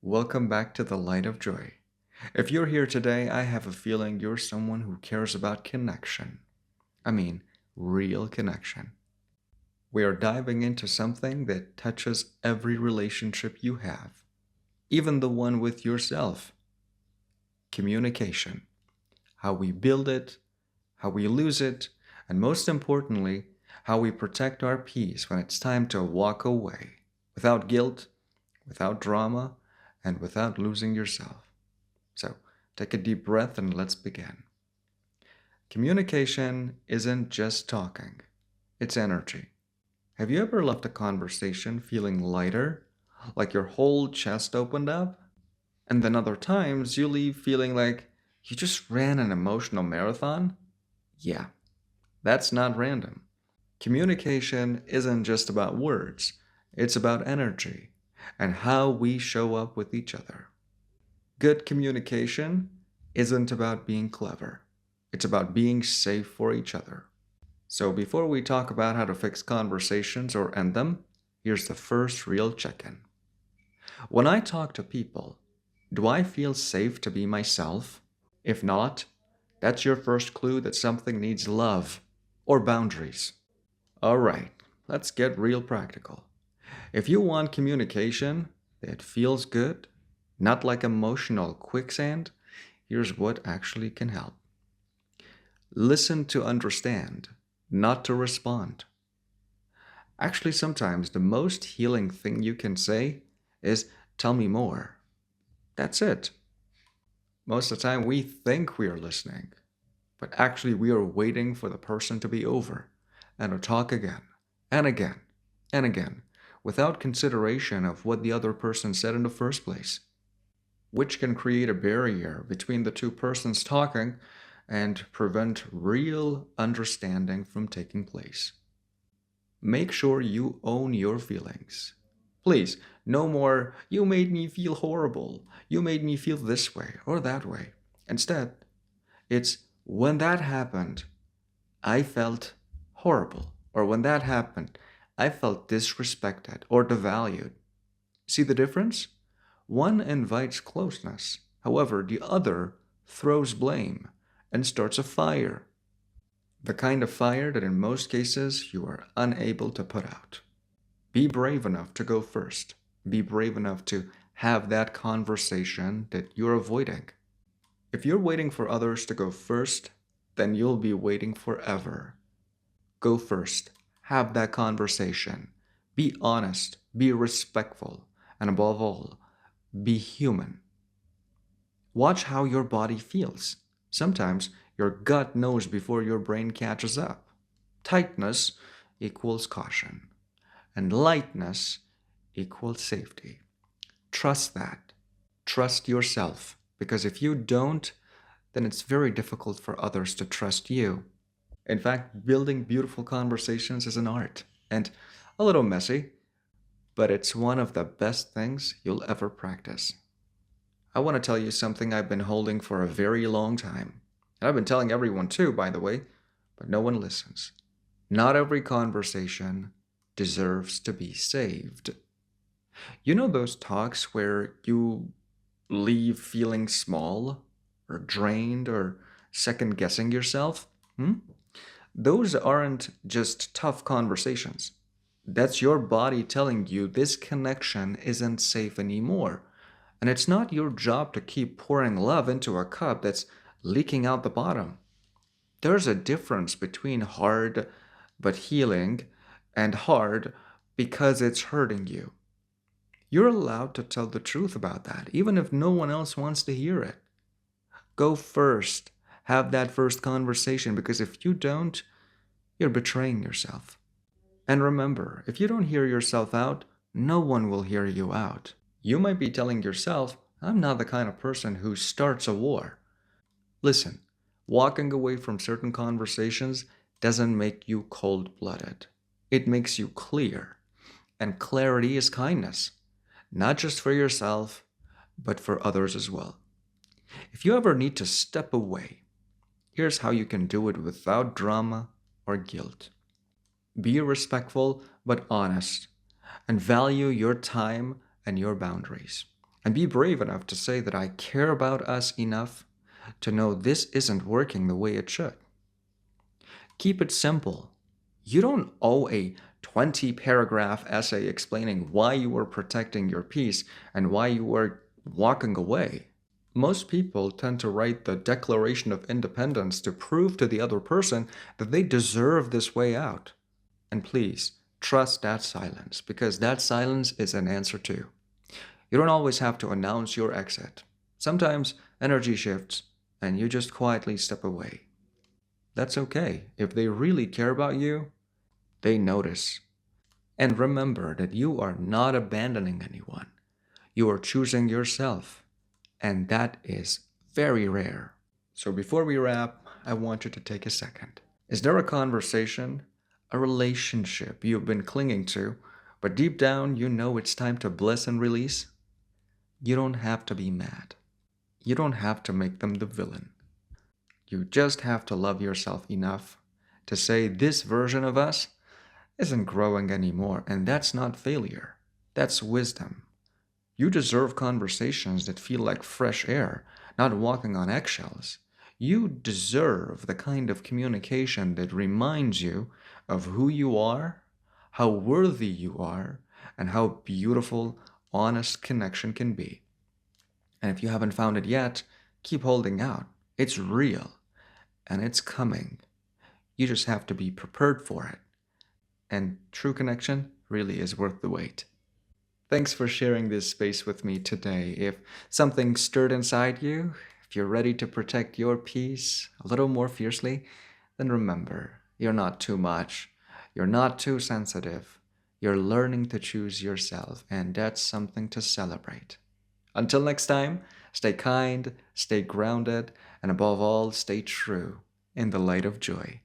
Welcome back to the Light of Joy. If you're here today, I have a feeling you're someone who cares about connection. I mean, real connection. We are diving into something that touches every relationship you have, even the one with yourself. Communication. How we build it, how we lose it, and most importantly, how we protect our peace when it's time to walk away without guilt, without drama, and without losing yourself. So take a deep breath and let's begin. Communication isn't just talking, it's energy. Have you ever left a conversation feeling lighter, like your whole chest opened up? And then other times you leave feeling like you just ran an emotional marathon? Yeah, that's not random. Communication isn't just about words, it's about energy and how we show up with each other. Good communication isn't about being clever, it's about being safe for each other. So, before we talk about how to fix conversations or end them, here's the first real check in. When I talk to people, do I feel safe to be myself? If not, that's your first clue that something needs love or boundaries. Alright, let's get real practical. If you want communication that feels good, not like emotional quicksand, here's what actually can help. Listen to understand, not to respond. Actually, sometimes the most healing thing you can say is, "Tell me more." That's it. Most of the time, we think we are listening, but actually, we are waiting for the person to be over and to talk again and again and again without consideration of what the other person said in the first place, which can create a barrier between the two persons talking and prevent real understanding from taking place. Make sure you own your feelings. Please, no more, "You made me feel horrible. You made me feel this way or that way." Instead, it's, "When that happened, I felt horrible." Or, "When that happened, I felt disrespected or devalued." See the difference? One invites closeness. However, the other throws blame and starts a fire. The kind of fire that in most cases you are unable to put out. Be brave enough to go first. Be brave enough to have that conversation that you're avoiding. If you're waiting for others to go first, then you'll be waiting forever. Go first. Have that conversation. Be honest. Be respectful. And above all, be human. Watch how your body feels. Sometimes your gut knows before your brain catches up. Tightness equals caution, and lightness equals safety. Trust that. Trust yourself, because if you don't, then it's very difficult for others to trust you. In fact, building beautiful conversations is an art, and a little messy, but it's one of the best things you'll ever practice. I want to tell you something I've been holding for a very long time. And I've been telling everyone too, by the way, but no one listens. Not every conversation deserves to be saved. You know those talks where you leave feeling small or drained or second guessing yourself? Those aren't just tough conversations. That's your body telling you this connection isn't safe anymore. And it's not your job to keep pouring love into a cup that's leaking out the bottom. There's a difference between hard but healing and hard because it's hurting you. You're allowed to tell the truth about that, even if no one else wants to hear it. Go first. Have that first conversation, because if you don't, you're betraying yourself. And remember, if you don't hear yourself out, no one will hear you out. You might be telling yourself, "I'm not the kind of person who starts a war." Listen, walking away from certain conversations doesn't make you cold blooded. It makes you clear. And clarity is kindness, not just for yourself, but for others as well. If you ever need to step away, here's how you can do it without drama or guilt. Be respectful but honest, and value your time and your boundaries. And be brave enough to say that I care about us enough to know this isn't working the way it should. Keep it simple. You don't owe a 20-paragraph essay explaining why you were protecting your peace and why you were walking away. Most people tend to write the Declaration of Independence to prove to the other person that they deserve this way out. And please, trust that silence, because that silence is an answer too. You don't always have to announce your exit. Sometimes energy shifts and you just quietly step away. That's okay. If they really care about you, they notice. And remember that you are not abandoning anyone. You are choosing yourself. And that is very rare. So before we wrap, I want you to take a second. Is there a conversation, a relationship you've been clinging to, but deep down you know it's time to bless and release? You don't have to be mad. You don't have to make them the villain. You just have to love yourself enough to say this version of us isn't growing anymore, and that's not failure. That's wisdom. You deserve conversations that feel like fresh air, not walking on eggshells. You deserve the kind of communication that reminds you of who you are, how worthy you are, and how beautiful, honest connection can be. And if you haven't found it yet, keep holding out. It's real, and it's coming. You just have to be prepared for it. And true connection really is worth the wait. Thanks for sharing this space with me today. If something stirred inside you, if you're ready to protect your peace a little more fiercely, then remember, you're not too much. You're not too sensitive. You're learning to choose yourself, and that's something to celebrate. Until next time, stay kind, stay grounded, and above all, stay true in the light of joy.